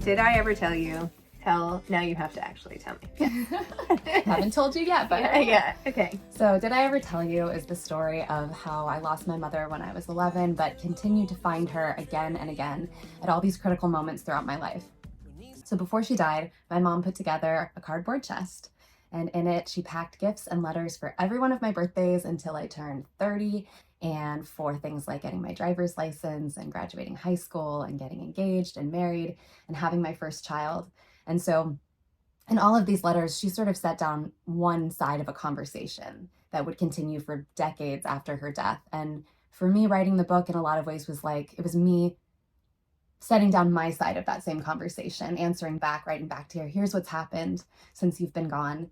did I ever tell you? Now you have to actually tell me. Haven't told you yet, but yeah. Okay. So Did I Ever Tell You is the story of how I lost my mother when I was 11, but continued to find her again and again at all these critical moments throughout my life. So before she died, my mom put together a cardboard chest, and in it she packed gifts and letters for every one of my birthdays until I turned 30, and for things like getting my driver's license and graduating high school and getting engaged and married and having my first child. And so in all of these letters, she sort of set down one side of a conversation that would continue for decades after her death. And for me, writing the book in a lot of ways was like, it was me setting down my side of that same conversation, answering back, writing back to her, here's what's happened since you've been gone.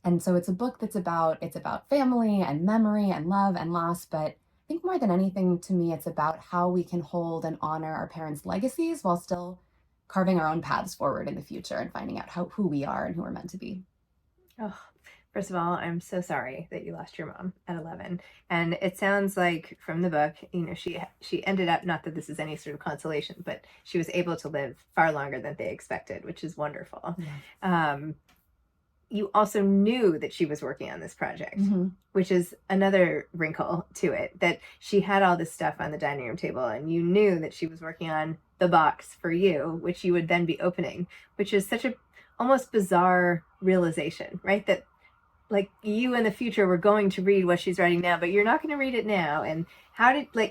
And so it's a book it's about family and memory and love and loss, but I think more than anything to me, it's about how we can hold and honor our parents' legacies while still carving our own paths forward in the future and finding out who we are and who we're meant to be. Oh, first of all, I'm so sorry that you lost your mom at 11. And it sounds like from the book, she ended up, not that this is any sort of consolation, but she was able to live far longer than they expected, which is wonderful. Yeah. You also knew that she was working on this project, which is another wrinkle to it, that she had all this stuff on the dining room table and you knew that she was working on the box for you, which you would then be opening, which is such a almost bizarre realization, right? That like you in the future were going to read what she's writing now, but you're not going to read it now. And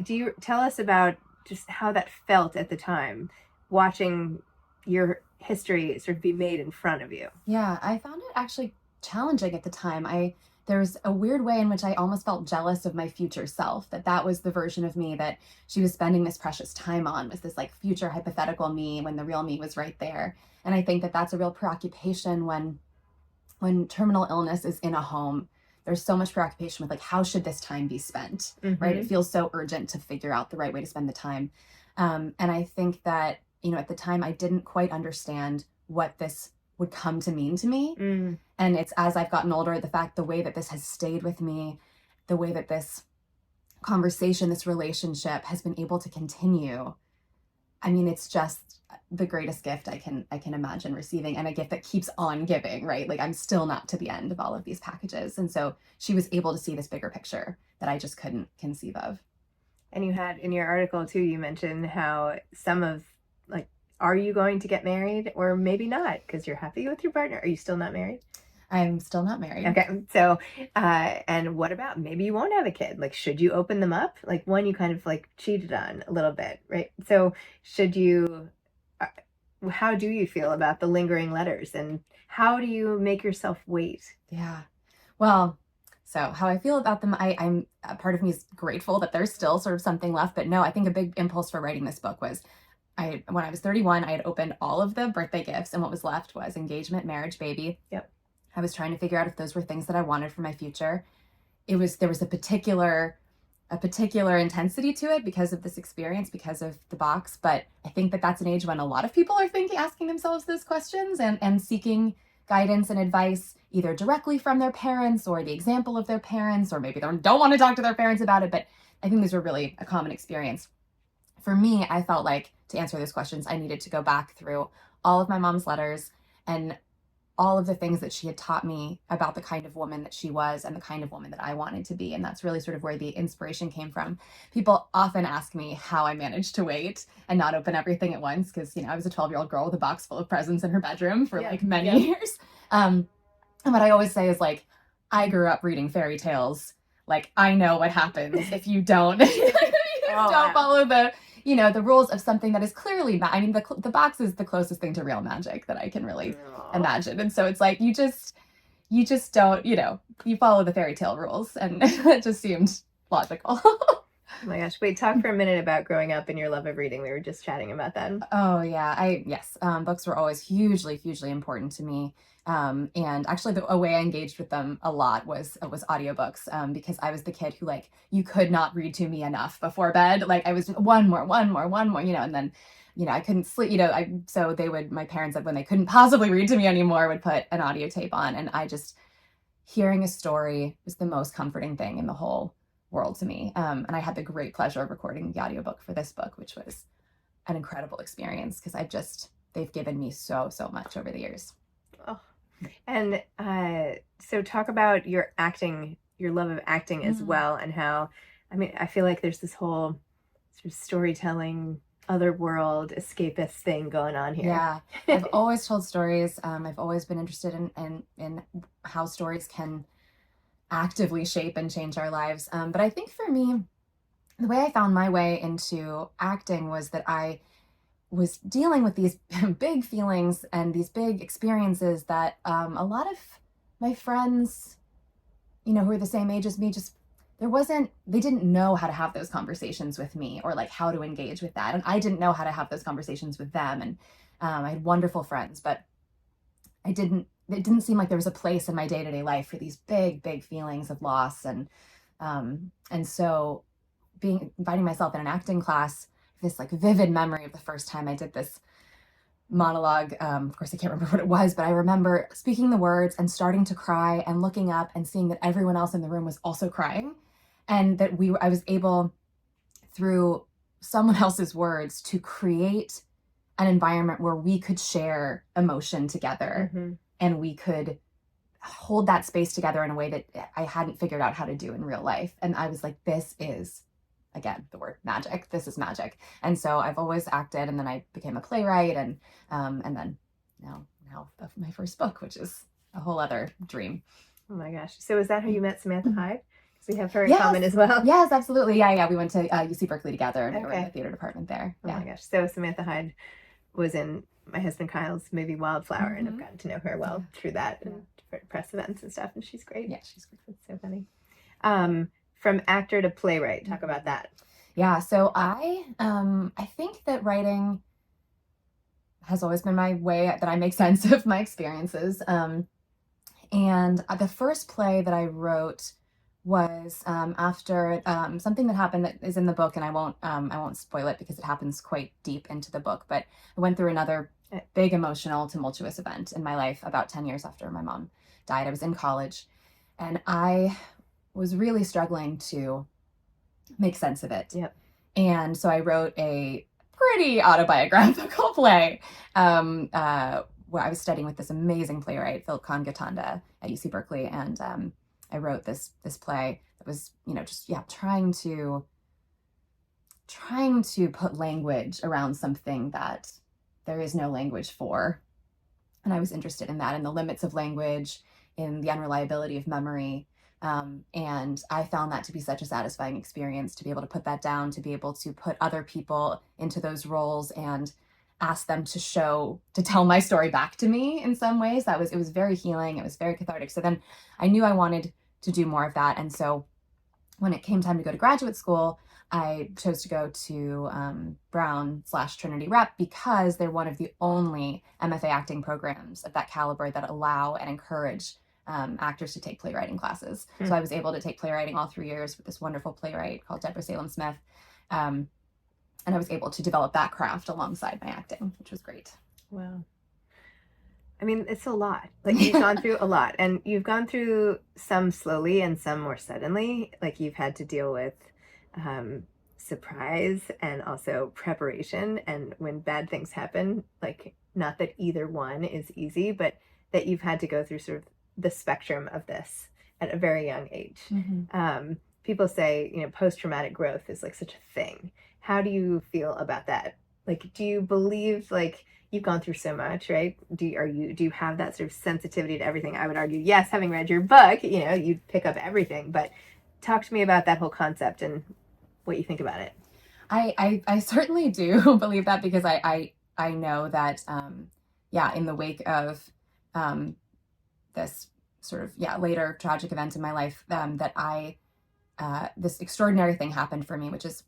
do you tell us about just how that felt at the time, watching your history sort of be made in front of you? Yeah, I found it actually challenging at the time. There was a weird way in which I almost felt jealous of my future self, that was the version of me that she was spending this precious time on, was this like future hypothetical me when the real me was right there. And I think that that's a real preoccupation when terminal illness is in a home. There's so much preoccupation with like, how should this time be spent, right? It feels so urgent to figure out the right way to spend the time. And I think that, at the time I didn't quite understand what this would come to mean to me. And it's as I've gotten older, the way that this has stayed with me, the way that this conversation, this relationship has been able to continue. I mean, it's just the greatest gift I can imagine receiving, and a gift that keeps on giving, right? Like I'm still not to the end of all of these packages. And so she was able to see this bigger picture that I just couldn't conceive of. And you had in your article too, you mentioned how some of like, are you going to get married or maybe not because you're happy with your partner? Are you still not married? I'm still not married. Okay. So, and what about maybe you won't have a kid? Like, should you open them up? Like one you kind of like cheated on a little bit, right? So should you, how do you feel about the lingering letters and how do you make yourself wait? Yeah. Well, so how I feel about them, I'm a part of me is grateful that there's still sort of something left, but no, I think a big impulse for writing this book was when I was 31, I had opened all of the birthday gifts and what was left was engagement, marriage, baby. Yep. I was trying to figure out if those were things that I wanted for my future. There was a particular intensity to it because of this experience, because of the box. But I think that that's an age when a lot of people are asking themselves those questions and seeking guidance and advice, either directly from their parents or the example of their parents, or maybe they don't want to talk to their parents about it. But I think these were really a common experience. For me, I felt like to answer those questions, I needed to go back through all of my mom's letters and all of the things that she had taught me about the kind of woman that she was and the kind of woman that I wanted to be. And that's really sort of where the inspiration came from. People often ask me how I managed to wait and not open everything at once, because, I was a 12-year-old girl with a box full of presents in her bedroom for many years. And what I always say is like, I grew up reading fairy tales. Like, I know what happens if you don't, follow the rules of something that is clearly, the box is the closest thing to real magic that I can really imagine. And so it's like, you just don't, you follow the fairy tale rules, and it just seemed logical. Oh my gosh. Wait, talk for a minute about growing up and your love of reading. We were just chatting about that. Oh yeah. Books were always hugely, hugely important to me. And actually a way I engaged with them a lot was audiobooks, because I was the kid who you could not read to me enough before bed. Like I was one more, and then, I couldn't sleep, so my parents, when they couldn't possibly read to me anymore, would put an audio tape on, and hearing a story was the most comforting thing in the whole world to me. And I had the great pleasure of recording the audiobook for this book, which was an incredible experience because they've given me so much over the years. Oh. And so talk about your acting, your love of acting as well, and how, I mean, I feel like there's this whole sort of storytelling, otherworld, escapist thing going on here. Yeah, I've always told stories. I've always been interested in how stories can actively shape and change our lives. But I think for me, the way I found my way into acting was that I was dealing with these big feelings and these big experiences that a lot of my friends, who are the same age as me, they didn't know how to have those conversations with me or like how to engage with that. And I didn't know how to have those conversations with them. And I had wonderful friends, but it didn't seem like there was a place in my day-to-day life for these big feelings of loss. And so inviting myself in an acting class, this like vivid memory of the first time I did this monologue. Of course, I can't remember what it was, but I remember speaking the words and starting to cry and looking up and seeing that everyone else in the room was also crying, and that I was able, through someone else's words, to create an environment where we could share emotion together, and we could hold that space together in a way that I hadn't figured out how to do in real life. And I was like, this is, again, the word magic. This is magic. And so I've always acted, and then I became a playwright, and then now my first book, which is a whole other dream. Oh my gosh! So is that how you met Samantha Hyde? Because we have her in common as well. Yes, absolutely. Yeah. We went to UC Berkeley together, and we were in the theater department there. Oh my gosh! So Samantha Hyde was in my husband Kyle's movie Wildflower, and I've gotten to know her well through that and different press events and stuff, and she's great. Yeah, she's great. It's so funny. From actor to playwright, talk about that. Yeah, so I think that writing has always been my way that I make sense of my experiences. And the first play that I wrote was after something that happened that is in the book, and I won't spoil it because it happens quite deep into the book. But I went through another big emotional, tumultuous event in my life about 10 years after my mom died. I was in college, and I was really struggling to make sense of it. Yep. And so I wrote a pretty autobiographical play where I was studying with this amazing playwright, Philip Gatanda at UC Berkeley. And I wrote this play that was, trying to put language around something that there is no language for. And I was interested in that, in the limits of language, in the unreliability of memory. And I found that to be such a satisfying experience, to be able to put that down, to be able to put other people into those roles and ask them to tell my story back to me in some ways. It was very healing. It was very cathartic. So then I knew I wanted to do more of that. And so when it came time to go to graduate school, I chose to go to Brown/Trinity Rep because they're one of the only MFA acting programs of that caliber that allow and encourage actors to take playwriting classes. So I was able to take playwriting all 3 years with this wonderful playwright called Deborah Salem Smith. And I was able to develop that craft alongside my acting, which was great. Wow. I mean, it's a lot. Like, you've gone through a lot, and you've gone through some slowly and some more suddenly. Like, you've had to deal with surprise and also preparation. And when bad things happen, like, not that either one is easy, but that you've had to go through sort of the spectrum of this at a very young age. People say, post-traumatic growth is like such a thing. How do you feel about that? Like, do you believe, like, you've gone through so much, right? Do you have that sort of sensitivity to everything? I would argue, yes, having read your book, you pick up everything, but talk to me about that whole concept and what you think about it. I certainly do believe that, because I know that, in the wake of this sort of, later tragic event in my life, that this extraordinary thing happened for me, which is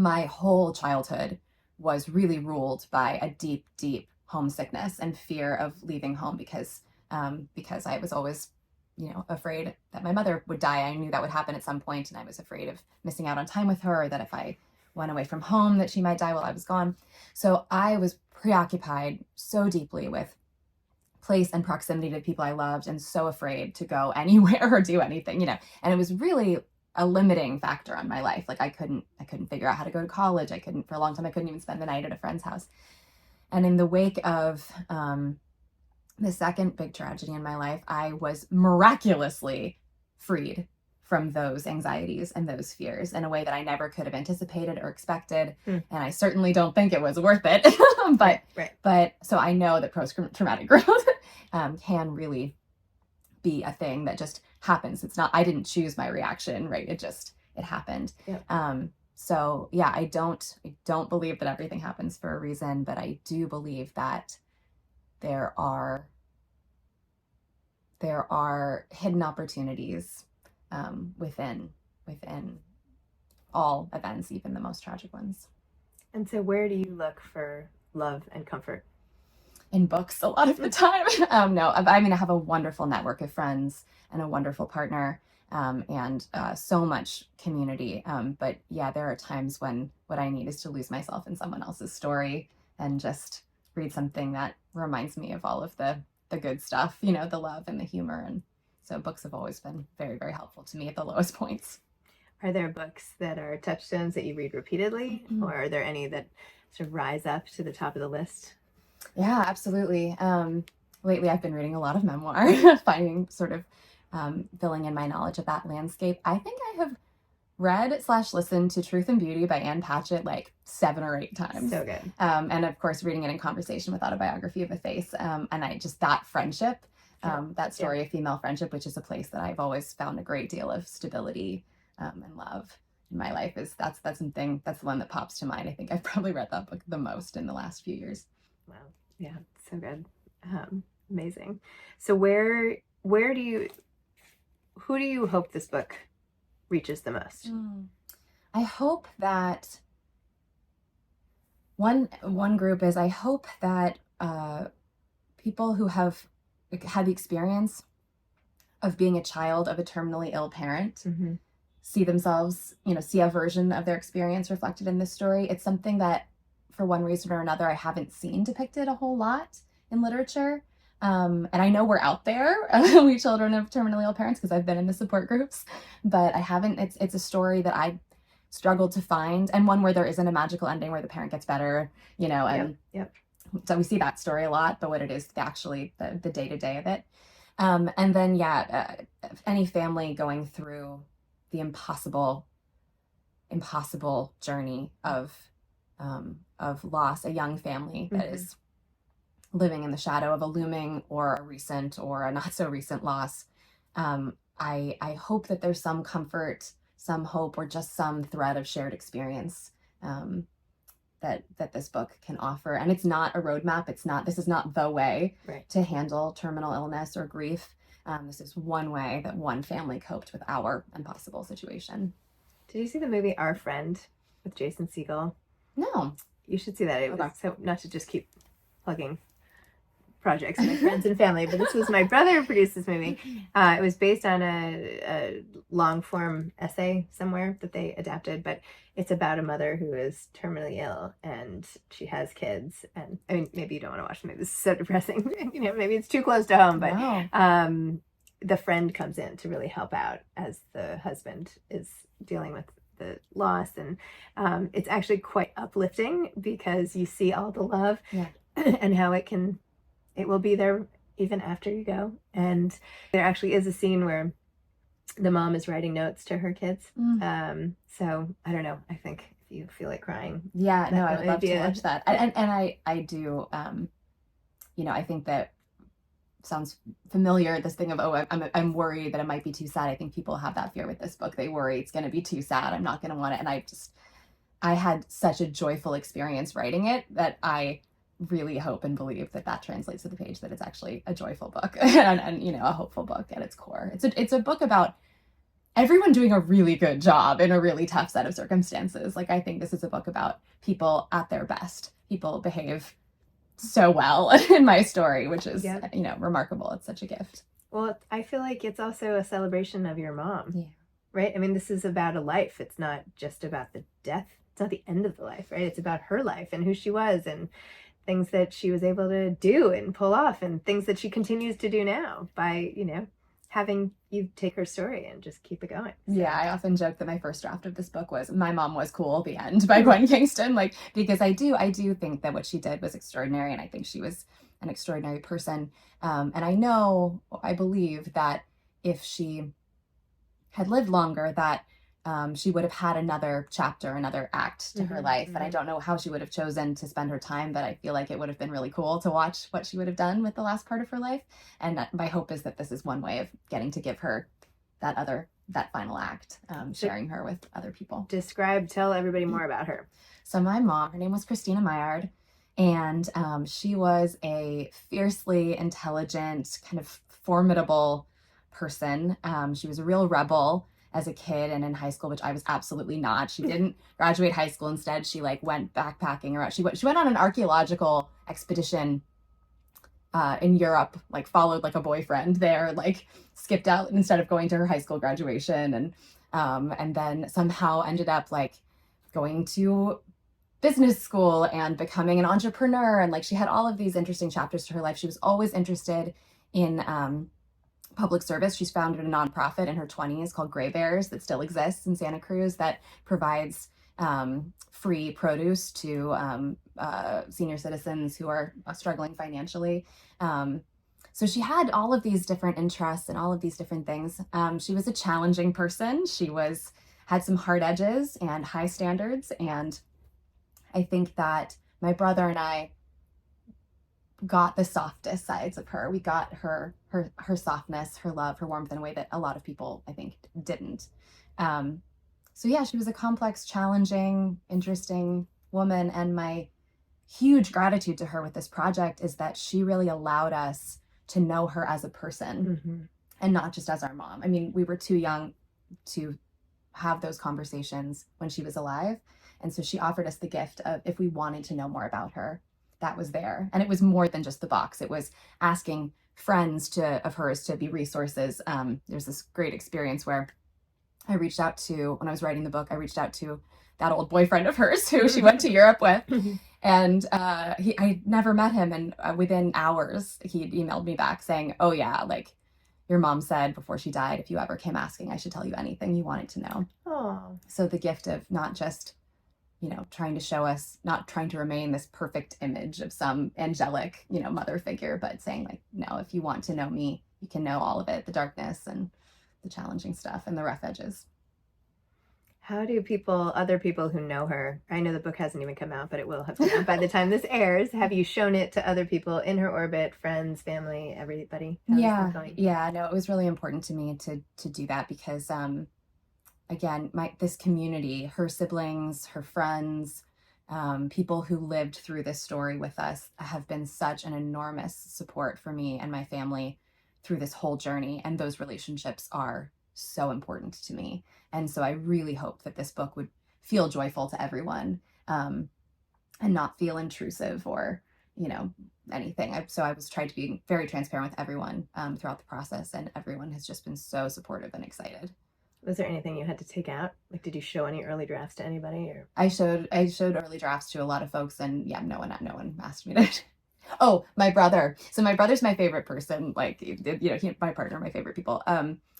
my whole childhood was really ruled by a deep, deep homesickness and fear of leaving home because I was always, afraid that my mother would die. I knew that would happen at some point, and I was afraid of missing out on time with her, or that if I went away from home that she might die while I was gone. So I was preoccupied so deeply with place and proximity to people I loved, and so afraid to go anywhere or do anything, and it was really a limiting factor on my life. Like I couldn't figure out how to go to college. For a long time, I couldn't even spend the night at a friend's house. And in the wake of the second big tragedy in my life, I was miraculously freed from those anxieties and those fears in a way that I never could have anticipated or expected. And I certainly don't think it was worth it. But so I know that post-traumatic growth can really be a thing that just happens. It's not, I didn't choose my reaction, right? It happened. Yep. So yeah, I don't believe that everything happens for a reason, but I do believe that there are hidden opportunities within all events, even the most tragic ones. And so where do you look for love and comfort? In books a lot of the time. No, I mean, I have a wonderful network of friends and a wonderful partner, and so much community. But yeah, there are times when what I need is to lose myself in someone else's story and just read something that reminds me of all of the good stuff, the love and the humor. And so books have always been very, very helpful to me at the lowest points. Are there books that are touchstones that you read repeatedly, or are there any that sort of rise up to the top of the list? Yeah, absolutely. Lately, I've been reading a lot of memoir, finding sort of filling in my knowledge of that landscape. I think I have read/listened to Truth and Beauty by Anne Patchett like 7 or 8 times. So good. And of course, reading it in conversation with Autobiography of a Face. And that friendship, that story of female friendship, which is a place that I've always found a great deal of stability and love in my life, that's the one that pops to mind. I think I've probably read that book the most in the last few years. Wow. Yeah, so good. Amazing. So who do you hope this book reaches the most? I hope that one group is, I hope that people who have had the experience of being a child of a terminally ill parent see themselves, see a version of their experience reflected in this story. It's something that, for one reason or another, I haven't seen depicted a whole lot in literature. And I know we're out there, we children of terminally ill parents, because I've been in the support groups, but I haven't. It's a story that I struggled to find, and one where there isn't a magical ending where the parent gets better, and so we see that story a lot, but what it is actually the day-to-day of it. And then, any family going through the impossible journey of loss, a young family that is living in the shadow of a looming or a recent or a not so recent loss. I hope that there's some comfort, some hope, or just some thread of shared experience that this book can offer. And it's not a roadmap. This is not the way to handle terminal illness or grief. This is one way that one family coped with our impossible situation. Did you see the movie Our Friend with Jason Segel? No. You should see that. It was so, not to just keep plugging projects, my friends and family, but this was my brother who produced this movie. It was based on a long form essay somewhere that they adapted, but it's about a mother who is terminally ill and she has kids. And I mean, maybe you don't want to watch the movie. This is so depressing. Maybe it's too close to home, but the friend comes in to really help out as the husband is dealing with the loss. And it's actually quite uplifting because you see all the love and how it will be there even after you go. And there actually is a scene where the mom is writing notes to her kids. So I don't know. I think if you feel like crying. Yeah, no, I would love to watch that. And I do, I think that sounds familiar. This thing of, I'm worried that it might be too sad. I think people have that fear with this book. They worry it's going to be too sad. I'm not going to want it. And I had such a joyful experience writing it that I really hope and believe that translates to the page, that it's actually a joyful book and a hopeful book at its core. It's a book about everyone doing a really good job in a really tough set of circumstances. Like, I think this is a book about people at their best. People behave so well in my story, which is, remarkable. It's such a gift. Well, I feel like it's also a celebration of your mom. Yeah. Right? I mean, this is about a life. It's not just about the death. It's not the end of the life, right? It's about her life and who she was and things that she was able to do and pull off and things that she continues to do now by, having you take her story and just keep it going. So. Yeah, I often joke that my first draft of this book was "My Mom Was Cool," the end by Gwen Kingston, like, because I do think that what she did was extraordinary, and I think she was an extraordinary person. And I believe that if she had lived longer, that she would have had another chapter, another act to her life. And I don't know how she would have chosen to spend her time, but I feel like it would have been really cool to watch what she would have done with the last part of her life. And my hope is that this is one way of getting to give her that final act, sharing her with other people. Tell everybody more about her. So my mom, her name was Christina Maillard, and she was a fiercely intelligent, kind of formidable person. She was a real rebel as a kid and in high school, which I was absolutely not. She didn't graduate high school. Instead, she went backpacking around. She went on an archaeological expedition in Europe, followed a boyfriend there, skipped out instead of going to her high school graduation, and then somehow ended up going to business school and becoming an entrepreneur. And she had all of these interesting chapters to her life. She was always interested in public service. She's founded a nonprofit in her 20s called Gray Bears that still exists in Santa Cruz that provides free produce to senior citizens who are struggling financially. So she had all of these different interests and all of these different things. She was a challenging person. She had some hard edges and high standards. And I think that my brother and I got the softest sides of her. We got her softness, her love, her warmth in a way that a lot of people, I think, didn't. So yeah, she was a complex, challenging, interesting woman. And my huge gratitude to her with this project is that she really allowed us to know her as a person and not just as our mom. I mean, we were too young to have those conversations when she was alive. And so she offered us the gift of, if we wanted to know more about her, that was there. And it was more than just the box. It was asking friends of hers to be resources. There's this great experience where I reached out to, when I was writing the book, I reached out to that old boyfriend of hers who she went to Europe with. And I never met him. And within hours, he emailed me back saying, "Oh yeah, your mom said before she died, if you ever came asking, I should tell you anything you wanted to know." Oh. So the gift of not just trying to show us, not trying to remain this perfect image of some angelic, mother figure, but saying no, if you want to know me, you can know all of it, the darkness and the challenging stuff and the rough edges. How do other people who know her, I know the book hasn't even come out, but it will have come out by the time this airs. Have you shown it to other people in her orbit, friends, family, everybody? Yeah. No, it was really important to me to do that because, again, this community, her siblings, her friends, people who lived through this story with us have been such an enormous support for me and my family through this whole journey. And those relationships are so important to me. And so I really hope that this book would feel joyful to everyone, and not feel intrusive or, anything. So I was trying to be very transparent with everyone throughout the process, and everyone has just been so supportive and excited. Was there anything you had to take out? Did you show any early drafts to anybody? Or I showed early drafts to a lot of folks, and yeah, no one asked me to. Oh, my brother. So my brother's my favorite person. My partner, my favorite people.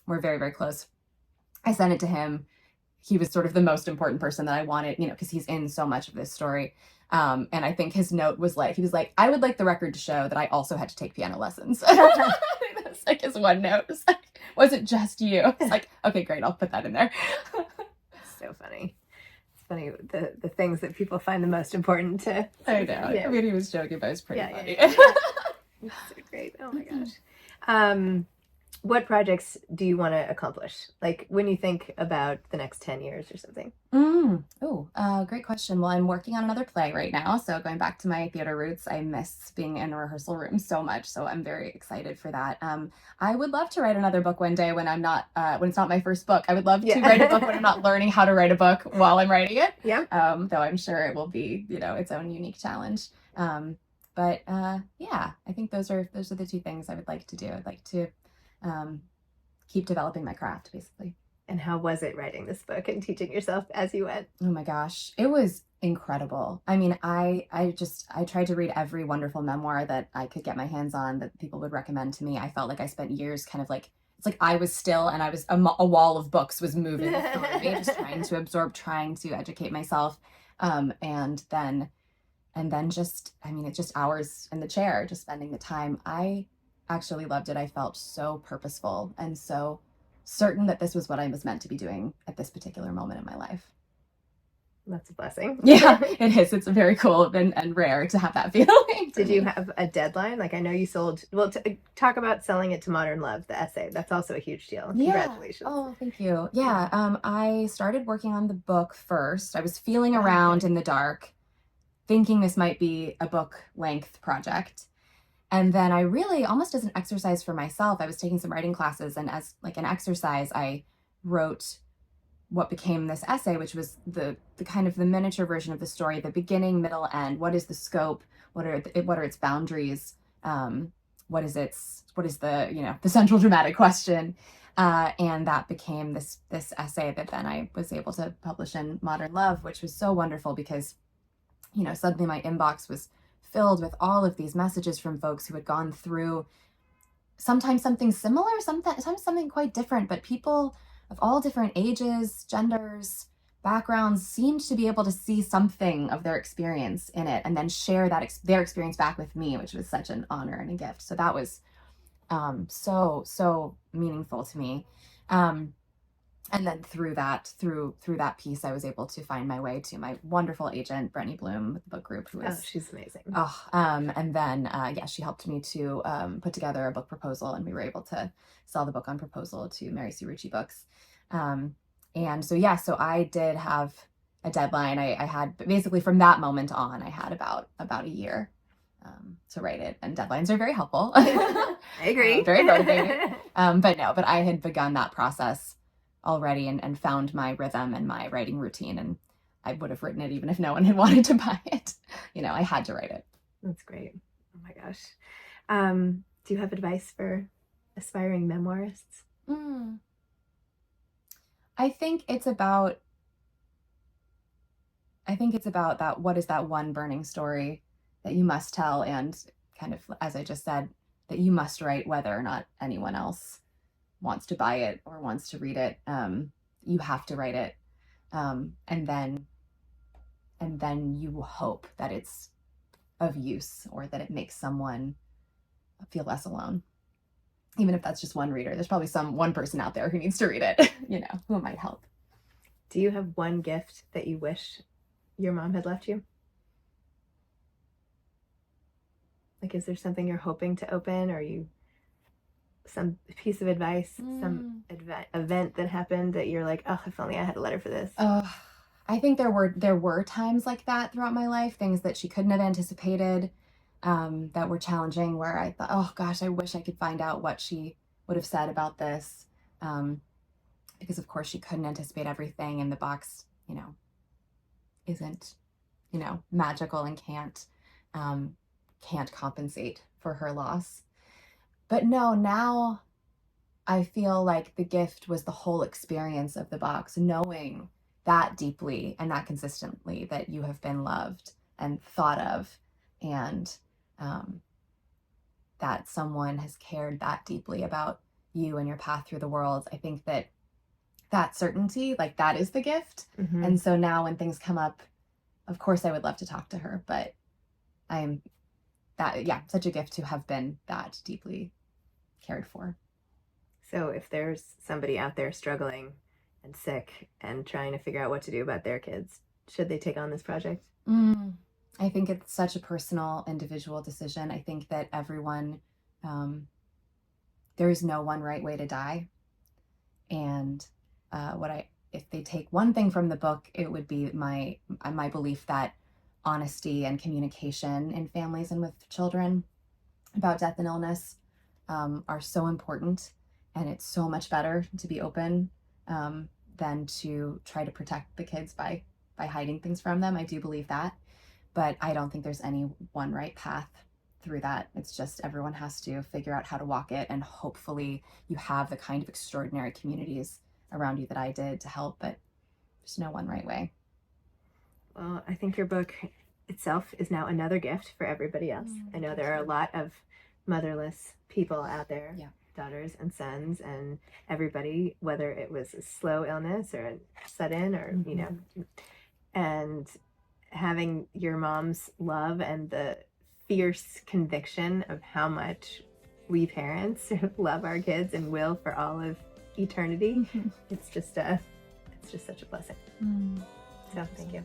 We're very, very close. I sent it to him. He was sort of the most important person that I wanted, because he's in so much of this story. And I think his note was he was like, "I would like the record to show that I also had to take piano lessons." That's his one note. It was "Was it just you?" It's okay, great. I'll put that in there. So funny. It's funny the things that people find the most important to. I know. Yeah. I mean, he was joking, but it was pretty funny. Yeah. It's so great. Oh my gosh. What projects do you want to accomplish? When you think about the next 10 years or something? Great question. Well, I'm working on another play right now. So going back to my theater roots, I miss being in a rehearsal room so much. So I'm very excited for that. I would love to write another book one day when it's not my first book. I would love to write a book when I'm not learning how to write a book while I'm writing it. Yeah. Though I'm sure it will be, its own unique challenge. But I think those are the two things I would like to do. I'd like to keep developing my craft, basically. And how was it writing this book and teaching yourself as you went? Oh my gosh, it was incredible. I mean, I tried to read every wonderful memoir that I could get my hands on that people would recommend to me. I felt like I spent years kind of it's like I was still, and I was a wall of books was moving through me, just trying to absorb, trying to educate myself. And then just, I mean, it's just hours in the chair, just spending the time. I actually loved it. I felt so purposeful and so certain that this was what I was meant to be doing at this particular moment in my life. That's a blessing. Yeah, it is. It's very cool and rare to have that feeling. Did you have a deadline? Like, I know you sold, well, talk about selling it to Modern Love, the essay. That's also a huge deal. Yeah. Congratulations. Oh, thank you. Yeah. I started working on the book first. I was feeling around in the dark, thinking this might be a book length project. And then I really, almost as an exercise for myself, I was taking some writing classes, and as like an exercise, I wrote what became this essay, which was the kind of the miniature version of the story, the beginning, middle, end. What is the scope? What are its boundaries? What is the the central dramatic question? And that became this essay that then I was able to publish in Modern Love, which was so wonderful because, suddenly my inbox was filled with all of these messages from folks who had gone through sometimes something similar, sometimes something quite different, but people of all different ages, genders, backgrounds seemed to be able to see something of their experience in it and then share their experience back with me, which was such an honor and a gift. So that was so meaningful to me. And then through that piece, I was able to find my way to my wonderful agent, Brittany Bloom, with the book group, who is she's amazing. And then she helped me to put together a book proposal, and we were able to sell the book on proposal to Mary Sue Rucci Books. And so I did have a deadline. I had basically from that moment on, I had about a year to write it, and deadlines are very helpful. I agree. Very motivating. But I had begun that process already and found my rhythm and my writing routine, and I would have written it even if no one had wanted to buy it. I had to write it. That's great. Oh my gosh. Do you have advice for aspiring memoirists? I think it's about that. What is that one burning story that you must tell, and kind of, as I just said, that you must write whether or not anyone else wants to buy it or wants to read it. You have to write it. And then you hope that it's of use, or that it makes someone feel less alone. Even if that's just one reader, there's probably one person out there who needs to read it, who it might help. Do you have one gift that you wish your mom had left you? Like, is there something you're hoping to open, or some piece of advice, some event that happened that you're like, oh, if only I had a letter for this? I think there were times like that throughout my life, things that she couldn't have anticipated, that were challenging, where I thought, oh gosh, I wish I could find out what she would have said about this. Because of course she couldn't anticipate everything, and the box, isn't, magical and can't compensate for her loss. But no, now I feel like the gift was the whole experience of the box, knowing that deeply and that consistently that you have been loved and thought of, and that someone has cared that deeply about you and your path through the world. I think that certainty, like, that is the gift. Mm-hmm. And so now when things come up, of course I would love to talk to her, but such a gift to have been that deeply cared for. So if there's somebody out there struggling and sick and trying to figure out what to do about their kids, should they take on this project? I think it's such a personal, individual decision. I think that everyone, there is no one right way to die. And if they take one thing from the book, it would be my belief that honesty and communication in families and with children about death and illness are so important, and it's so much better to be open than to try to protect the kids by hiding things from them. I do believe that, but I don't think there's any one right path through that. It's just everyone has to figure out how to walk it, and hopefully you have the kind of extraordinary communities around you that I did to help, but there's no one right way. Well, I think your book itself is now another gift for everybody else. I know there are a lot of motherless people out there daughters and sons and everybody, whether it was a slow illness or a sudden or, you know, and having your mom's love and the fierce conviction of how much we parents love our kids and will for all of eternity. It's just such a blessing. So thank you.